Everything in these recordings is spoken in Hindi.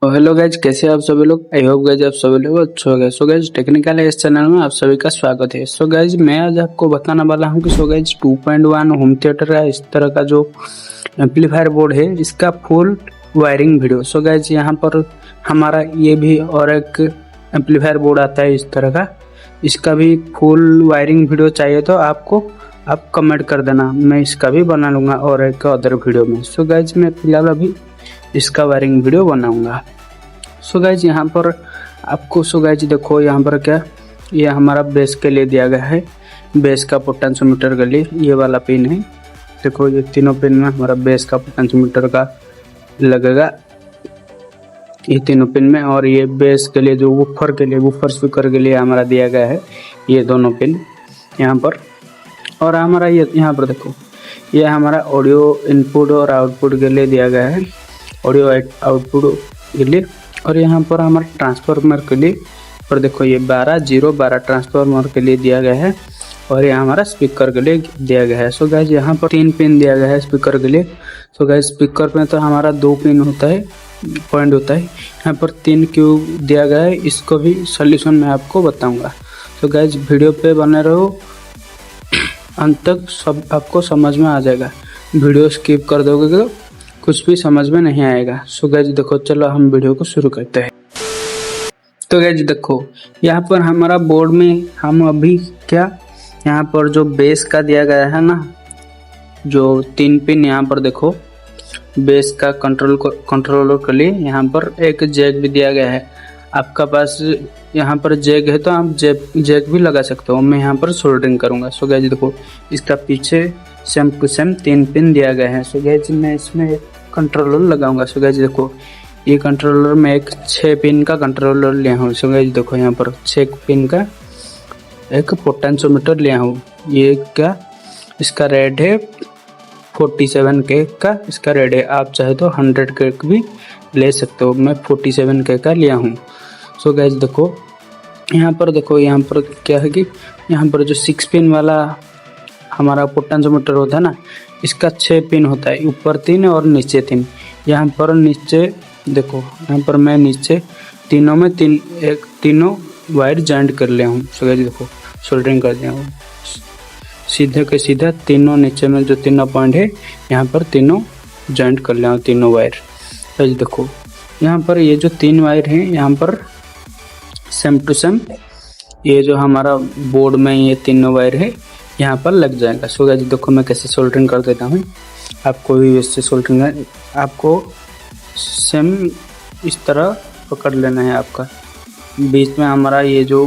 हेलो गाइज, कैसे हैं आप सभी लोग। आई होप गाइज आप सभी लोग अच्छे हो गए। सो गाइज टेक्निकल है इस चैनल में आप सभी का स्वागत है। सो गाइज मैं आज आपको बताने वाला हूं कि सो गाइज 2.1 होम थिएटर का इस तरह का जो एम्पलीफायर बोर्ड है इसका full wiring video. So guys यहाँ पर हमारा ये भी और एक एम्पलीफायर बोर्ड आता है इस तरह का, इसका भी फुल वायरिंग वीडियो चाहिए तो आप कमेंट कर देना, मैं इसका भी बना लूँगा और एक अदर वीडियो में। सो गाइज मैं फिलहाल अभी इसका वायरिंग वीडियो बनाऊंगा। सो गाइज यहाँ पर आपको सो गाइज देखो यहाँ पर क्या, ये हमारा बेस के लिए दिया गया है। बेस का पोटेंशियोमीटर के लिए ये वाला पिन है। देखो ये तीनों पिन में हमारा बेस का पोटेंशियोमीटर का लगेगा, ये तीनों पिन में। और ये बेस के लिए जो वूफर स्पीकर के लिए हमारा दिया गया है ये दोनों पिन यहाँ पर। और हमारा ये यहाँ पर देखो ये हमारा ऑडियो इनपुट और आउटपुट के लिए दिया गया है, ऑडियो आउटपुट के लिए। और यहाँ पर हमारा ट्रांसफार्मर के लिए, और देखो ये 12-0-12 ट्रांसफार्मर के लिए दिया गया है। और ये हमारा स्पीकर के लिए दिया गया है। सो गाइज यहाँ पर 3 पिन दिया गया है स्पीकर के लिए। सो गाइज स्पीकर में तो हमारा 2 पिन होता है, पॉइंट होता है। यहाँ पर 3 क्यों दिया गया है इसको भी सोल्यूशन मैं आपको बताऊँगा। तो गाइज वीडियो पे बने रहो, अंत तक सब आपको समझ में आ जाएगा। वीडियो स्किप कर दोगे तो कुछ भी समझ में नहीं आएगा। सो गाइज देखो, चलो हम वीडियो को शुरू करते हैं। तो गाइज देखो यहाँ पर हमारा बोर्ड में हम अभी क्या, यहाँ पर जो बेस का दिया गया है ना, जो 3 पिन यहाँ पर देखो बेस का कंट्रोलर के लिए यहाँ पर एक जैक भी दिया गया है। आपका पास यहाँ पर जैक है तो आप जैक भी लगा सकते हो। मैं यहाँ पर सोल्डरिंग करूँगा। सो गाइज देखो इसका पीछे सेम टू सेम 3 पिन दिया गया है। सो गाइज मैं इसमें एक कंट्रोलर लगाऊंगा। सो गाइज देखो ये कंट्रोलर में एक 6 पिन का कंट्रोलर लिया हूँ। सो गाइज देखो यहाँ पर 6 पिन का एक पोटेंशियोमीटर लिया हूँ। ये क्या, इसका रेट है 47K का, इसका रेट है। आप चाहे तो 100K भी ले सकते हो, मैं 47K का लिया हूँ। सो गाइज देखो यहाँ पर क्या है कि यहाँ पर जो 6 पिन वाला हमारा पोटेंशियोमीटर होता है ना, इसका 6 पिन होता है, ऊपर 3 और नीचे 3। यहाँ पर नीचे देखो, यहाँ पर मैं नीचे तीनों में तीनों वायर जॉइंट कर लिया हूँ। सो गाइस देखो सोल्डरिंग कर दिया हूँ सीधे के सीधा। तीनों नीचे में जो तीनों पॉइंट है यहाँ पर तीनों जॉइंट कर लिया हूँ, तीनों वायर। गाइस देखो यहाँ पर ये जो 3 वायर हैं यहाँ पर सेम टू सेम ये जो हमारा बोर्ड में ये तीनों वायर है यहाँ पर लग जाएगा। सो गाइस देखो मैं कैसे सोल्डरिंग कर देता हूँ। आपको भी वैसे सोल्डरिंग है, आपको सेम इस तरह पकड़ लेना है। आपका बीच में हमारा ये जो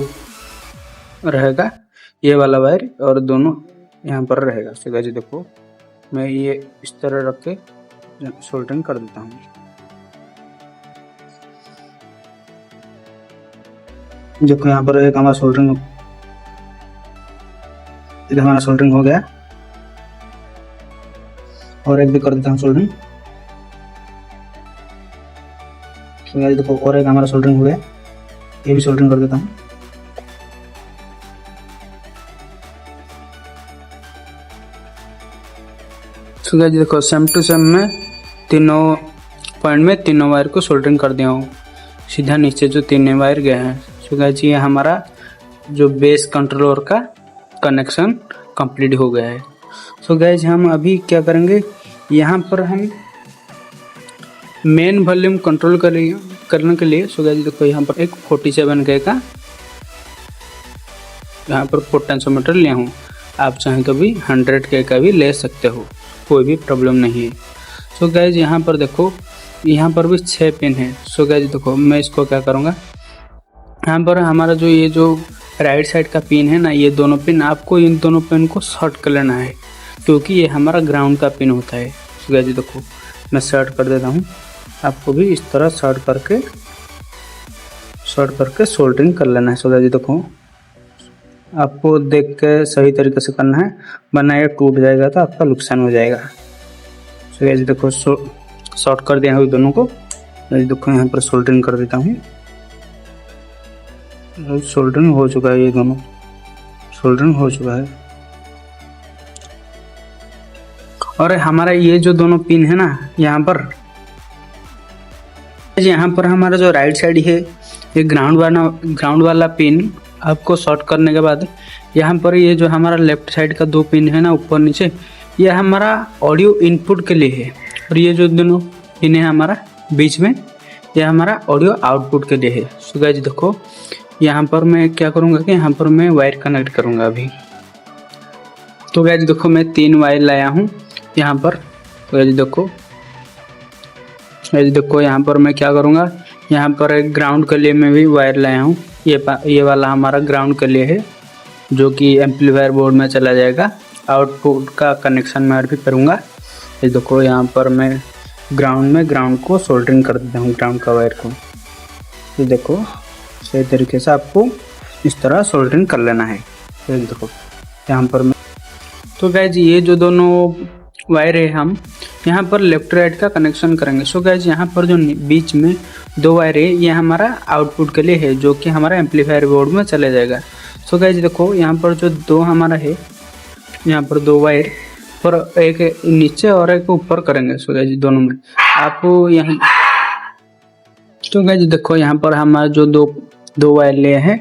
रहेगा ये वाला वायर और दोनों यहाँ पर रहेगा। सो गाइस देखो मैं ये इस तरह रख के सोल्डरिंग कर देता हूँ। देखो यहाँ पर एक हमारा सोल्डरिंग हो गया, और एक भी कर देता हूँ सोल्डरिंग। देखो और एक हमारा सोल्डरिंग हो गया, ये भी सोल्डरिंग कर देता हूँ। सो गाइस देखो सेम टू सेम में तीनों पॉइंट में तीनों वायर को सोल्डरिंग कर दिया हूँ, सीधा नीचे जो 3 वायर गए हैं। सो गाइस ये हमारा जो बेस कंट्रोलर का कनेक्शन कंप्लीट हो गया है। सो गाइज हम अभी क्या करेंगे, यहाँ पर हम मेन वॉल्यूम कंट्रोल करने के लिए सो गाइज देखो यहाँ पर एक 47K का यहाँ पर पोटेंशियोमीटर लिया हूँ। आप चाहें तो भी 100K का भी ले सकते हो, कोई भी प्रॉब्लम नहीं है। सो गाइज यहाँ पर देखो यहाँ पर भी 6 पिन है। सो गाइज देखो मैं इसको क्या करूँगा, यहाँ पर हमारा जो ये जो राइट साइड का पिन है ना, ये दोनों पिन आपको इन दोनों पिन को शॉर्ट कर लेना है, क्योंकि ये हमारा ग्राउंड का पिन होता है। सो गाइस देखो मैं शॉर्ट कर देता हूँ, आपको भी इस तरह शॉर्ट करके सोल्डरिंग कर लेना है। सो गाइस देखो आपको देख के सही तरीके से करना है, वरना ये टूट जाएगा तो आपका नुकसान हो जाएगा। सो गाइस देखो शॉर्ट कर दिया है दोनों को। देखो यहाँ पर सोल्डरिंग कर देता हूँ। सोल्डरिंग हो चुका है, ये दोनों सोल्डरिंग हो चुका है। और हमारा ये जो दोनों पिन है ना, यहाँ पर यहाँ पर हमारा जो राइट साइड है ये ग्राउंड वाला पिन आपको शॉर्ट करने के बाद यहाँ पर ये जो हमारा लेफ्ट साइड का 2 पिन है ना ऊपर नीचे, ये हमारा ऑडियो इनपुट के लिए है, और ये जो दोनों पिन है हमारा बीच में, ये हमारा ऑडियो आउटपुट के लिए है। सो गाइस देखो यहाँ पर मैं क्या करूँगा कि यहाँ पर मैं वायर कनेक्ट करूँगा अभी। तो गाइस देखो मैं 3 वायर लाया हूँ यहाँ पर। गाइस देखो यहाँ पर मैं क्या करूँगा, यहाँ पर एक ग्राउंड के लिए मैं भी वायर लाया हूँ। ये वाला हमारा ग्राउंड के लिए है जो कि एम्पलीफायर बोर्ड में चला जाएगा। आउटपुट का कनेक्शन मैं भी करूँगा। ये देखो यहाँ पर मैं ग्राउंड को सोल्डरिंग कर देता हूँ, ग्राउंड का वायर को। ये देखो सही तरीके से आपको इस तरह सोल्डरिंग कर लेना है। ये देखो यहाँ पर मैं, तो गाइज ये जो दोनों वायर है हम यहाँ पर लेफ्ट राइट का कनेक्शन करेंगे। सो गाइज यहाँ पर जो बीच में 2 वायर है ये हमारा आउटपुट के लिए है जो कि हमारा एम्पलीफायर बोर्ड में चला जाएगा। सो गाइज देखो यहाँ पर जो 2 हमारा है, यहाँ पर 2 वायर पर एक नीचे और एक ऊपर करेंगे। सो गाइज दोनों में आपको यहाँ, तो गाइज देखो यहाँ पर हमारा जो दो वायर लिए हैं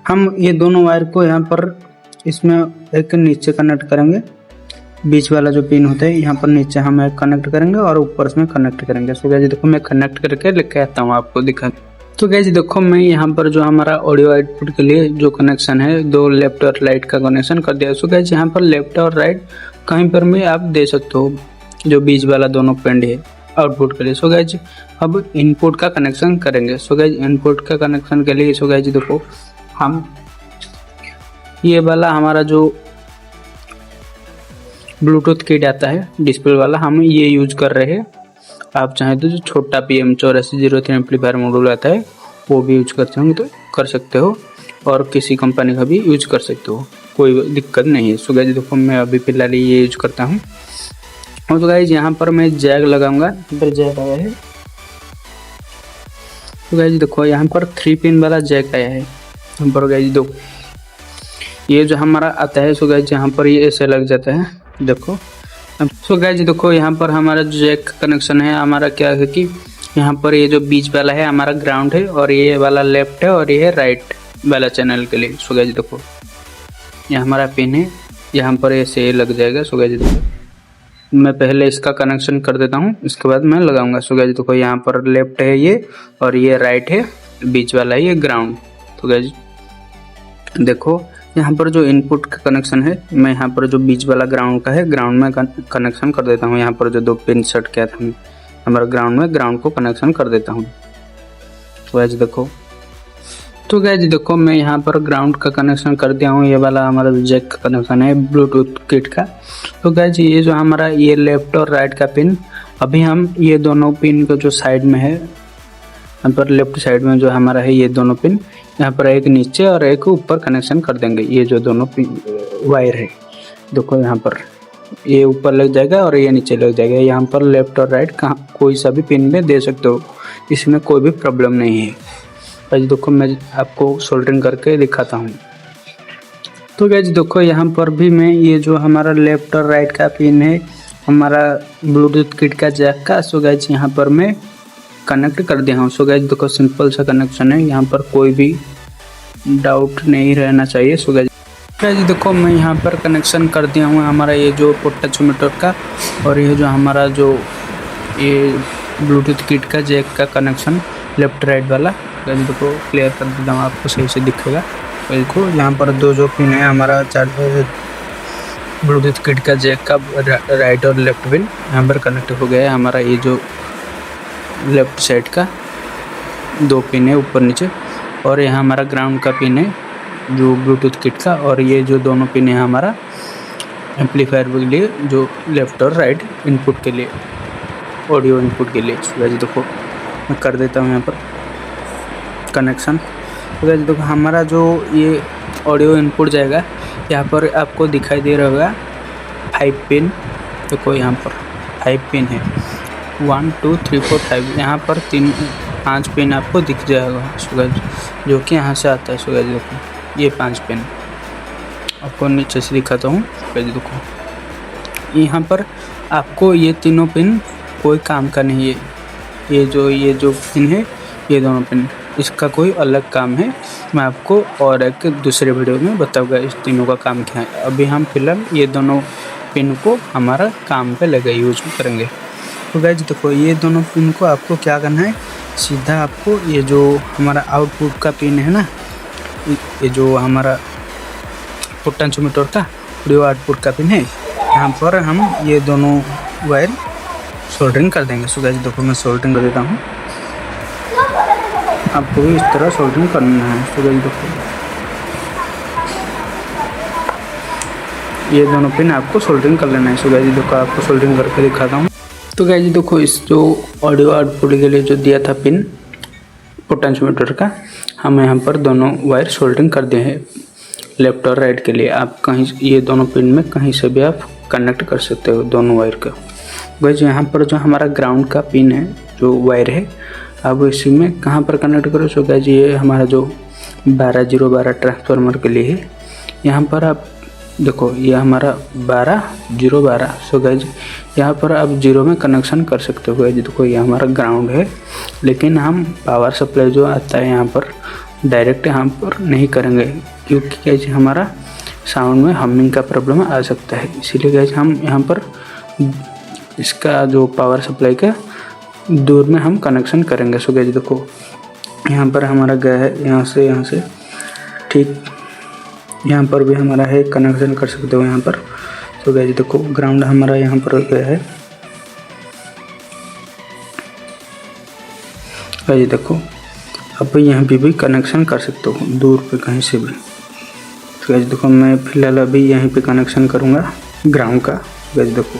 हम, ये दोनों वायर को यहाँ पर इसमें एक नीचे कनेक्ट करेंगे। बीच वाला जो पिन होता है यहाँ पर नीचे हम एक कनेक्ट करेंगे और ऊपर इसमें कनेक्ट करेंगे। सो गाइस देखो मैं कनेक्ट करके लेके आता हूँ आपको दिखा। तो गाइस देखो मैं यहाँ पर जो हमारा ऑडियो आउटपुट के लिए जो कनेक्शन है 2 लेफ्ट और राइट का कनेक्शन कर दिया। सो गाइस यहाँ पर लेफ्ट और राइट कहीं पर भी आप दे सकते हो, जो बीच वाला दोनों पिन है आउटपुट के लिए। सो गाइस अब इनपुट का कनेक्शन करेंगे। सो गाइस इनपुट का कनेक्शन के लिए सो गाइस देखो हम ये वाला हमारा जो ब्लूटूथ किट आता है डिस्प्ले वाला, हम ये यूज कर रहे हैं। आप चाहें तो जो छोटा PM8403 एम्पलीफायर मॉड्यूल आता है वो भी यूज करते होंगे तो कर सकते हो, और किसी कंपनी का भी यूज कर सकते हो, कोई दिक्कत नहीं है। सो गाइस देखो मैं अभी फिलहाल ये यूज करता हूँ। और तो गाइस यहाँ पर मैं जैक लगाऊंगा, इधर जैक आया है। तो गाइस देखो यहाँ पर 3 पिन वाला जैक आया है यहाँ पर। गाइस देखो ये जो हमारा आता है, सो गाइस यहाँ पर ये ऐसे लग जाता है देखो। सो गाइस देखो यहाँ पर हमारा जो जैक कनेक्शन है हमारा क्या है कि यहाँ पर ये जो बीच वाला है हमारा ग्राउंड है, और ये वाला लेफ्ट है, और ये है राइट वाला चैनल के लिए। सो गाइस देखो ये हमारा पिन है, यहाँ पर ऐसे लग जाएगा। सो गाइस देखो मैं पहले इसका कनेक्शन कर देता हूँ, इसके बाद मैं लगाऊंगा। सो गाइस देखो यहाँ पर लेफ्ट है ये, और ये राइट है, बीच वाला है ये ग्राउंड। तो गाइस देखो यहाँ पर जो इनपुट का कनेक्शन है मैं यहाँ पर जो बीच वाला ग्राउंड का है, ग्राउंड में कनेक्शन कर देता हूँ। यहाँ पर जो 2 पिन सेट किया था हमारा ग्राउंड में, ग्राउंड को कनेक्शन कर देता हूँ। तो गाइस देखो, तो गाइस देखो मैं यहाँ पर ग्राउंड का कनेक्शन कर दिया हूँ। ये वाला हमारा जैक का कनेक्शन है ब्लूटूथ किट का। तो गाइस ये जो हमारा ये लेफ्ट और राइट का पिन, अभी हम ये दोनों पिन को जो साइड में है यहाँ पर लेफ्ट साइड में जो हमारा है ये दोनों पिन, यहाँ पर एक नीचे और एक ऊपर कनेक्शन कर देंगे। ये जो दोनों वायर है देखो यहाँ पर ये ऊपर लग जाएगा और ये नीचे लग जाएगा। यहाँ पर लेफ्ट और राइट कहाँ कोई सा भी पिन में दे सकते हो, इसमें कोई भी प्रॉब्लम नहीं है। गाइस देखो मैं आपको सोल्डरिंग करके दिखाता हूँ। तो गाइस देखो यहाँ पर भी मैं ये जो हमारा लेफ्ट और राइट का पिन है हमारा ब्लूटूथ किट का जैक का, सो गाइस यहाँ पर मैं कनेक्ट कर दिया हूँ। सो गाइस देखो सिंपल सा कनेक्शन है, यहाँ पर कोई भी डाउट नहीं रहना चाहिए। सो गाइस देखो मैं यहाँ पर कनेक्शन कर दिया हूँ हमारा ये जो पोटेंशियोमीटर का, और ये जो हमारा जो ये ब्लूटूथ किट का जैक का कनेक्शन लेफ्ट राइट वाला। गाइस देखो क्लियर कर देता हूँ, आपको सही से दिखेगा। देखो यहाँ पर 2 जो पिन है हमारा ब्लूटूथ किट का जैक का राइट और लेफ्ट पिन यहाँ पर कनेक्ट हो गया है। हमारा ये जो लेफ्ट साइड का 2 पिन है ऊपर नीचे, और यहाँ हमारा ग्राउंड का पिन है जो ब्लूटूथ किट का, और ये जो दोनों पिन है हमारा एम्पलीफायर के लिए जो लेफ्ट और राइट इनपुट के लिए, ऑडियो इनपुट के लिए। वैसे देखो मैं कर देता हूँ यहाँ पर कनेक्शन। तो वैसे देखो हमारा जो ये ऑडियो इनपुट जाएगा यहाँ पर आपको दिखाई दे रहा होगा 5 पिन। देखो यहाँ पर 5 पिन है, 1 2 3 4 5, यहाँ पर 5 पिन आपको दिख जाएगा। सो गाइस जो कि यहाँ से आता है। सो गाइस देखो ये 5 पिन आपको नीचे से दिखाता हूँ। गाइस देखो यहाँ पर आपको ये तीनों पिन कोई काम का नहीं है, ये जो पिन है, ये दोनों पिन, इसका कोई अलग काम है, मैं आपको और एक दूसरे वीडियो में बताऊंगा इस तीनों का काम क्या है। अभी हम फिलहाल ये दोनों पिन को हमारा काम पे लगे यूज करेंगे। तो गाइज देखो, ये दोनों पिन को आपको क्या करना है, सीधा आपको ये जो हमारा आउटपुट का पिन है ना, ये जो हमारा पोटेंशियोमीटर का ऑडियो आउटपुट का पिन है, यहाँ पर हम ये दोनों वायर सोल्डरिंग कर देंगे। सो गाइस देखो, मैं सोल्डरिंग कर देता हूँ, आपको भी इस तरह सोल्डरिंग करना है। सो गाइस देखो, ये दोनों पिन आपको सोल्डरिंग कर लेना है। सो गाइस देखो, आपको सोल्डरिंग करके दिखाता हूँ। तो गाइस देखो, इस जो ऑडियो आउटपुट के लिए जो दिया था पिन पोटेंशियोमीटर का, हम यहाँ पर दोनों वायर सोल्डरिंग कर दिए हैं लेफ्ट और राइट के लिए। आप कहीं ये दोनों पिन में कहीं से भी आप कनेक्ट कर सकते हो दोनों वायर का। गाइस यहाँ पर जो हमारा ग्राउंड का पिन है, जो वायर है, अब इसी में कहाँ पर कनेक्ट करो। सो गाइस ये हमारा जो 12012 ट्रांसफार्मर के लिए है, यहाँ पर आप देखो, ये हमारा 12012। सो गाइस यहाँ पर आप 0 में कनेक्शन कर सकते हो। गाइस देखो, ये हमारा ग्राउंड है, लेकिन हम पावर सप्लाई जो आता है यहाँ पर डायरेक्ट यहाँ पर नहीं करेंगे, क्योंकि गाइस हमारा साउंड में हमिंग का प्रॉब्लम आ सकता है। इसीलिए गाइस हम यहाँ पर इसका जो पावर सप्लाई का दूर में हम कनेक्शन करेंगे। सो गाइस देखो, यहाँ पर हमारा गया है, यहाँ से ठीक यहाँ पर भी हमारा है, कनेक्शन कर सकते हो यहाँ पर। सो गाइस देखो, ग्राउंड हमारा यहाँ पर गया है। गाइस देखो, अब यहाँ पे भी कनेक्शन कर सकते हो दूर पे कहीं से भी। तो गाइस देखो, मैं फिलहाल अभी यहीं पे कनेक्शन करूँगा ग्राउंड का। गाइस देखो,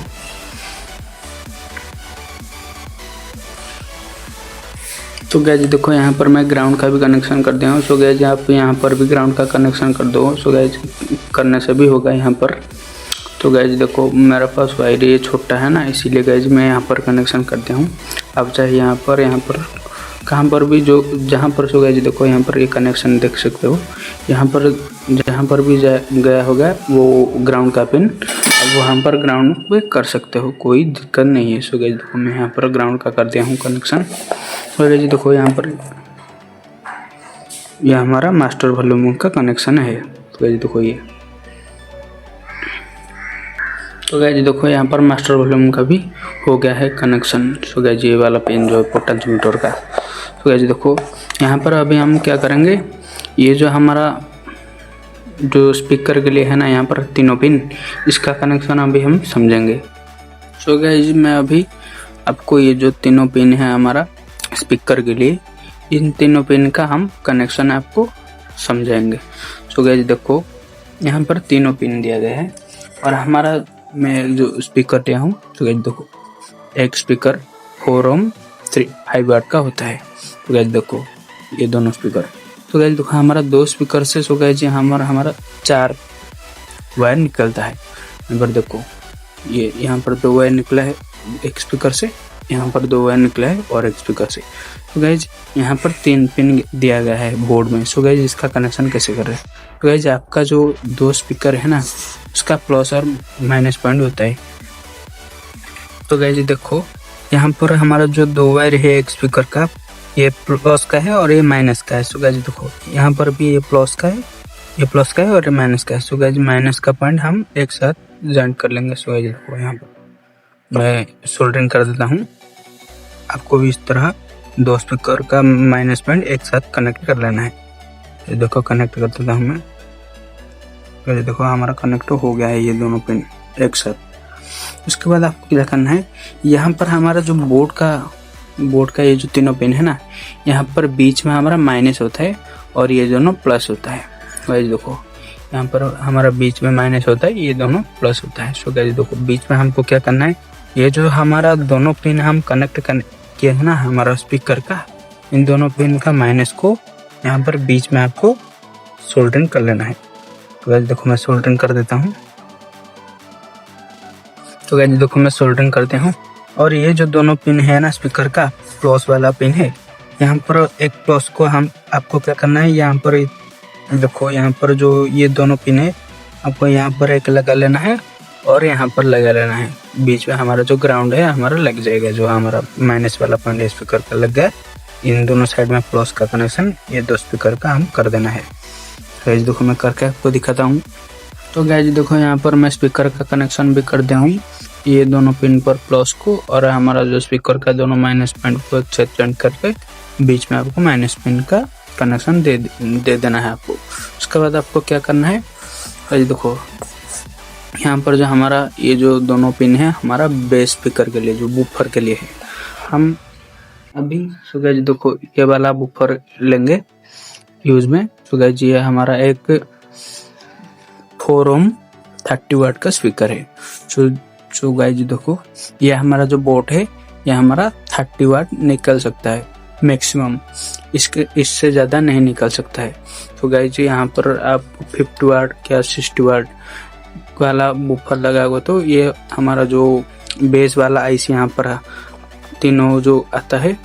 तो गाइस देखो, यहाँ पर मैं ग्राउंड का भी कनेक्शन कर दिया हूँ। सो गाइस आप यहाँ पर भी ग्राउंड का कनेक्शन कर दो। सो गाइस करने से भी होगा यहाँ पर। तो गाइस देखो, मेरे पास वायर ये छोटा है ना, इसीलिए गाइस मैं यहाँ पर कनेक्शन कर दिया हूँ। अब चाहे यहाँ पर कहाँ पर भी जो जहाँ पर, सो गाइस देखो, यहाँ पर ये कनेक्शन देख सकते हो। यहाँ पर जहाँ पर भी गया होगा वो ग्राउंड का पिन, अब वहाँ पर ग्राउंड पे कर सकते हो, कोई दिक्कत नहीं है। सो गाइस देखो, मैं यहाँ पर ग्राउंड का कर दिया हूँ कनेक्शन। और गाइस देखो, यहाँ पर यह हमारा मास्टर वॉल्यूम का कनेक्शन है। तो गाइस देखो ये, तो गाइस देखो, यहाँ पर मास्टर वॉल्यूम का भी हो गया है कनेक्शन। सो गाइस ये वाला पिन जो है पोटेंशियोमीटर का। तो गाइस देखो, यहाँ पर अभी हम क्या करेंगे, ये जो हमारा जो स्पीकर के लिए है ना, यहाँ पर तीनों पिन, इसका कनेक्शन अभी हम समझेंगे। सो गाइस मैं अभी आपको ये जो तीनों पिन है हमारा स्पीकर के लिए, इन तीनों पिन का हम कनेक्शन आपको समझाएंगे। सो गाइस देखो, यहाँ पर तीनों पिन दिया गया है और हमारा मैं जो स्पीकर लिया हूँ, तो गाइस देखो, एक स्पीकर 4 ohm 5 वाट का होता है। तो गाइस देखो, ये दोनों स्पीकर, तो गाइस देखो, हमारा 2 स्पीकर से सो गाइस हमारा 4 वायर निकलता है। यहाँ पर देखो, ये यहाँ पर 2 वायर निकला है एक स्पीकर से, यहाँ पर 2 वायर निकला है और एक स्पीकर से। तो गाइज यहाँ पर 3 पिन दिया गया है बोर्ड में। सो गाइज इसका कनेक्शन कैसे कर रहे हैं। तो गाइज आपका जो 2 स्पीकर है ना, उसका प्लस और माइनस पॉइंट होता है। तो गाइज देखो, यहाँ पर हमारा जो 2 वायर है एक स्पीकर का, ये प्लस का है और ये माइनस का है। सो गाइज देखो, यहाँ पर भी ये प्लस का है, ये प्लस का है और ये माइनस का है। सो गाइज माइनस का पॉइंट हम एक साथ जॉइंट कर लेंगे। सो गाइज देखो, यहाँ पर मैं सोल्डरिंग कर देता हूँ। आपको भी इस तरह 2 स्पीकर का माइनस पॉइंट एक साथ कनेक्ट कर लेना है। ये देखो, कनेक्ट कर देता हूँ मैं। ये देखो, हमारा कनेक्ट हो गया है ये दोनों पिन एक साथ। उसके बाद आपको क्या करना है, यहाँ पर हमारा जो बोर्ड का ये जो तीनों पिन है ना, यहाँ पर बीच में हमारा माइनस होता है और ये दोनों प्लस होता है। गाइस देखो, यहाँ पर हमारा बीच में माइनस होता है, ये दोनों प्लस होता है। सो गाइस देखो, बीच में हमको क्या करना है, ये जो हमारा दोनों पिन हम कनेक्ट किया है ना हमारा स्पीकर का, इन दोनों पिन का माइनस को यहाँ पर बीच में आपको सोल्डरिंग कर लेना है। तो गाइस देखो, मैं सोल्डरिंग कर देता हूँ। तो गाइस देखो, मैं सोल्डरिंग करते हूँ। और ये जो दोनों पिन है ना स्पीकर का, प्लस वाला पिन है, यहाँ पर एक प्लस को हम आपको क्या करना है, यहाँ पर देखो, यहाँ पर जो ये दोनों पिन है, आपको यहाँ पर एक लगा लेना है और यहाँ पर लगा लेना है। बीच में हमारा जो ग्राउंड है हमारा लग जाएगा, जो हमारा माइनस वाला पॉइंट स्पीकर का लग गया। इन दोनों साइड में प्लस का कनेक्शन ये दो स्पीकर का हम कर देना है। गाइस देखो मैं करके आपको दिखाता हूँ। तो गाइस देखो यहाँ पर मैं स्पीकर का कनेक्शन भी कर दिया हूँ, ये दोनों पिन पर प्लस को, और हमारा जो स्पीकर का दोनों माइनस पिन को एक्सचेंज करके बीच में आपको माइनस पिन का कनेक्शन दे देना है आपको। उसके बाद आपको क्या करना है, गाइस देखो यहाँ पर जो हमारा ये जो दोनों पिन है हमारा बेस स्पीकर के लिए, जो बूफर के लिए है, हम अभी सो गाइस देखो ये वाला बूफर लेंगे यूज में। सो गाइस ये हमारा एक 4 ओम 30 वाट का स्पीकर है। सो गाइस देखो ये हमारा जो बोट है ये हमारा 30 वाट निकल सकता है मैक्सिमम, इससे ज़्यादा नहीं निकल सकता है। तो गाइस यहाँ पर आप 50 वाट या 60 वाट वाला बूफर लगाओगे तो ये हमारा जो बेस वाला आईसी यहाँ पर तीनों जो आता है,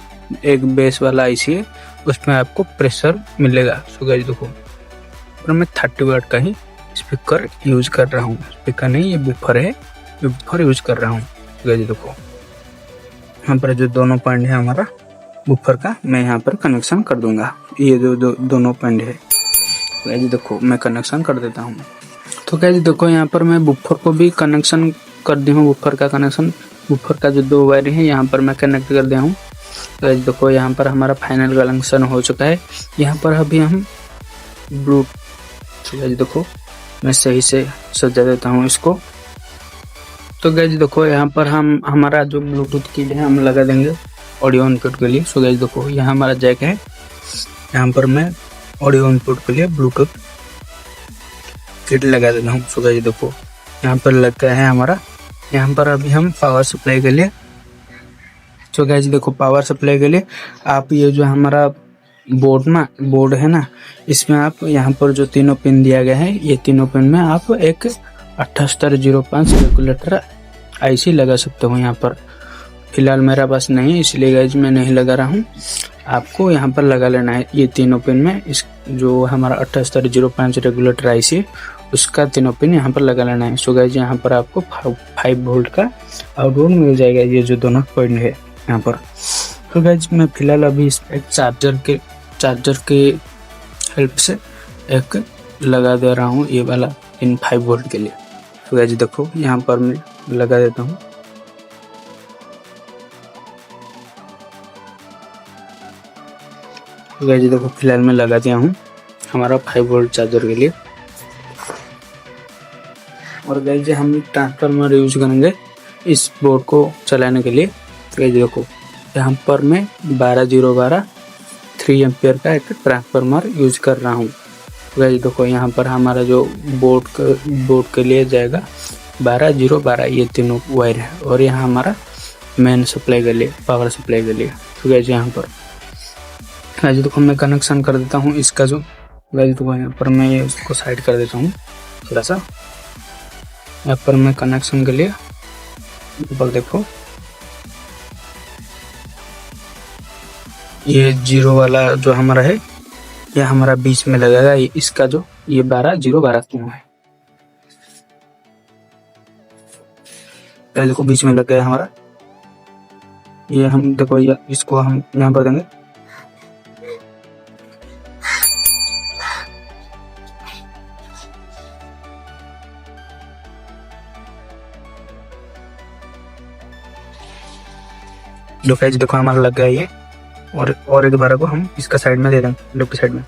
एक बेस वाला आईसी है उसमें आपको प्रेशर मिलेगा। सो गाइस देखो पर मैं 30 वाट का ही स्पीकर यूज कर रहा हूँ, स्पीकर नहीं ये बूफर है, ये बूफर यूज कर रहा हूँ। गाइस देखो यहाँ पर जो दोनों पॉइंट है हमारा बूफर का मैं यहाँ पर कनेक्शन कर दूंगा, ये जो दोनों पॉइंट है। गाइस देखो मैं कनेक्शन कर देता हूँ। तो गाइस देखो यहाँ पर मैं बूफर को भी कनेक्शन कर दी हूँ, बूफर का कनेक्शन, बूफर का जो 2 वायर है यहाँ पर मैं कनेक्ट कर दिया हूँ। गाइस देखो यहाँ पर हमारा फाइनल कनेक्शन हो चुका है। यहाँ पर अभी हम ब्लूटूथ, गाइस देखो मैं सही से सजा देता हूँ इसको। तो गाइस देखो यहाँ पर हम हमारा जो ब्लूटूथ किट है हम लगा देंगे ऑडियो इनपुट के लिए। सो गाइस देखो यहाँ हमारा जैक है, यहाँ पर मैं ऑडियो इनपुट के लिए ब्लूटूथ किट लगा देता हूँ। सो गाइस देखो यहाँ पर लग गया है हमारा। यहाँ पर अभी हम पावर सप्लाई के लिए, तो गाइस देखो पावर सप्लाई के लिए आप ये जो हमारा बोर्ड है ना, इसमें आप यहाँ पर जो तीनों पिन दिया गया है ये तीनों पिन में आप एक 7805 रेगुलेटर आईसी लगा सकते हो। यहाँ पर फिलहाल मेरा पास नहीं है इसलिए गाइस मैं नहीं लगा रहा हूँ, आपको यहाँ पर लगा लेना है ये तीनों पिन में। इस जो हमारा 7805 रेगुलेटर आईसी है उसका तीनों पिन यहाँ पर लगा लेना है। सो गाइस यहाँ पर आपको 5 वोल्ट का आउटपुट मिल जाएगा, ये जो दोनों पॉइंट है यहाँ पर। तो गाइस मैं फिलहाल अभी इस एक चार्जर के हेल्प से एक लगा दे रहा हूँ ये वाला इन 5 वोल्ट के लिए। तो गाइस देखो यहाँ पर मैं लगा देता हूँ। तो गाइस देखो फिलहाल मैं लगा दिया हूँ हमारा 5 वोल्ट चार्जर के लिए। और गाइस हम ट्रांसफार्मर यूज करेंगे इस बोर्ड को चलाने के लिए। गाइस देखो यहाँ पर मैं 12012 3 एम्पियर का एक ट्रांसफार्मर यूज कर रहा हूँ। गाइस देखो यहाँ पर हमारा जो बोर्ड के लिए जाएगा 12012 ये तीनों वायर है, और यहाँ हमारा मेन सप्लाई के लिए, पावर सप्लाई के लिए। तो गाइस यहाँ पर गाइस देखो मैं कनेक्शन कर देता हूँ इसका जो, गाइस देखो यहाँ पर मैं ये उसको साइड कर देता हूँ थोड़ा सा। यहाँ पर मैं कनेक्शन के लिए ऊपर देखो ये 0 वाला जो हमारा है ये हमारा बीच में लगेगा, ये इसका जो ये 12012 क्यों है, देखो बीच में लग गया हमारा। ये हम देखो ये इसको हम यहाँ पर देंगे। देखो हमारा लग गया ये, और एक बार को हम इसका साइड में दे देंगे, लेफ्ट साइड में।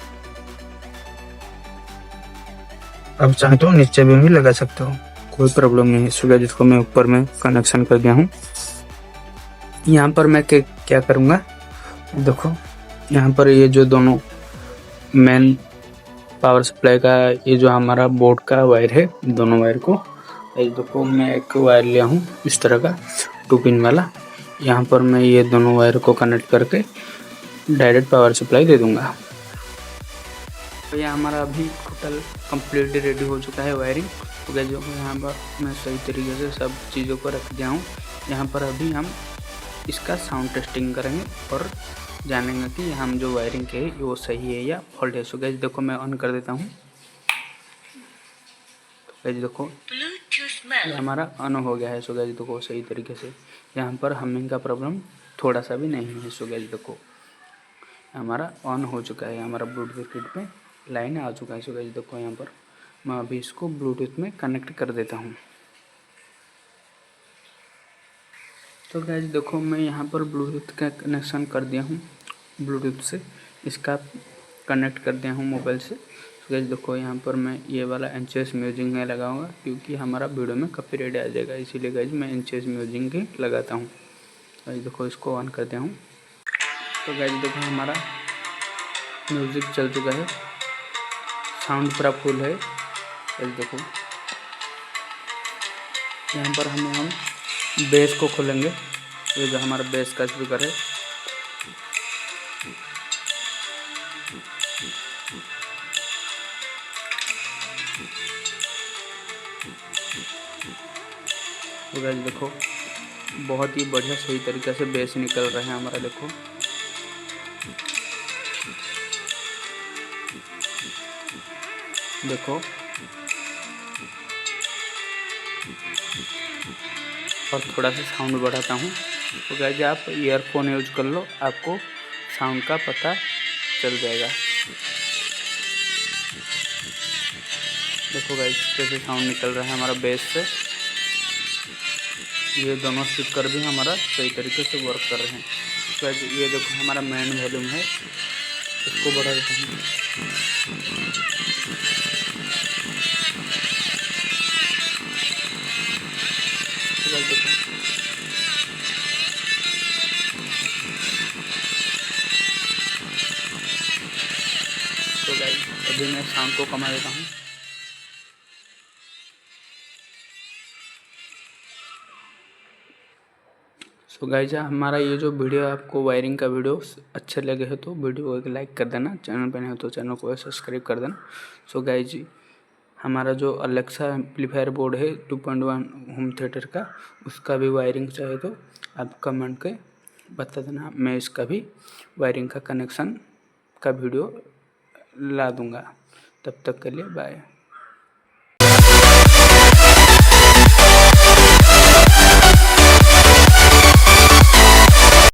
अब चाहे तो नीचे भी लगा सकते हो, कोई प्रॉब्लम नहीं है। सुबह जिसको मैं ऊपर में कनेक्शन कर दिया हूँ। यहाँ पर मैं क्या करूँगा, देखो यहाँ पर ये जो दोनों मेन पावर सप्लाई का ये जो हमारा बोर्ड का वायर है, दोनों वायर को देखो मैं एक वायर लिया हूँ इस तरह का 2 पिन वाला। यहाँ पर मैं ये दोनों वायर को कनेक्ट करके डायरेक्ट पावर सप्लाई दे दूंगा। तो ये हमारा अभी टोटल कम्प्लीटली रेडी हो चुका है वायरिंग। तो गाइस यहाँ पर मैं सही तरीके से सब चीज़ों को रख दिया हूँ। यहाँ पर अभी हम इसका साउंड टेस्टिंग करेंगे और जानेंगे कि हम जो वायरिंग है वो सही है या फॉल्ट है। सो गाइस देखो मैं ऑन कर देता हूँ। तो गाइस देखो ये हमारा ऑन हो गया है। सो गाइस देखो सही तरीके से, यहाँ पर हमिंग का प्रॉब्लम थोड़ा सा भी नहीं है। सो गाइस देखो हमारा ऑन हो चुका है, हमारा ब्लूटूथ किट पे लाइन आ चुका है। सो गाइस देखो यहाँ पर मैं अभी इसको ब्लूटूथ में कनेक्ट कर देता हूँ। तो गाइस देखो मैं यहाँ पर ब्लूटूथ का कनेक्शन कर दिया हूँ, ब्लूटूथ से इसका कनेक्ट कर दिया हूँ मोबाइल से। तो गाइस देखो यहाँ पर मैं ये वाला एनचेस म्यूजिक नहीं लगाऊंगा क्योंकि हमारा वीडियो में कॉपीराइट आ जाएगा, इसीलिए गाइस मैं एनचेस म्यूजिक ही लगाता हूँ। गाइस देखो इसको ऑन कर दिया हूँ। तो गाइस देखो हमारा म्यूज़िक चल चुका है, साउंड पूरा फुल है। गाइस देखो यहाँ पर हम बेस को खोलेंगे, ये जो हमारा बेस का स्पीकर है। तो गाइस देखो बहुत ही बढ़िया सही तरीके से बेस निकल रहा है हमारा। देखो देखो और थोड़ा सा साउंड बढ़ाता हूँ। तो गाइस आप ईयरफोन यूज कर लो, आपको साउंड का पता चल जाएगा। देखो गाइस कैसे साउंड निकल रहा है हमारा बेस से। ये दोनों स्पीकर भी हमारा सही तरीके से वर्क कर रहे हैं। तो ये देखो हमारा मेन वॉल्यूम है, इसको बढ़ा देता हूँ। तो गाइस अभी मैं साउंड को कमा देता हूँ। सो गाइस हमारा ये जो वीडियो आपको वायरिंग का वीडियो अच्छे लगे हो तो वीडियो को एक लाइक कर देना, चैनल पर नहीं हो तो चैनल को सब्सक्राइब कर देना। सो गाइस हमारा जो अलेक्सा एम्पलीफायर बोर्ड है 2.1 होम थिएटर का, उसका भी वायरिंग चाहे तो आप कमेंट के बता देना, मैं इसका भी वायरिंग का कनेक्शन का वीडियो ला दूँगा। तब तक के लिए बाय।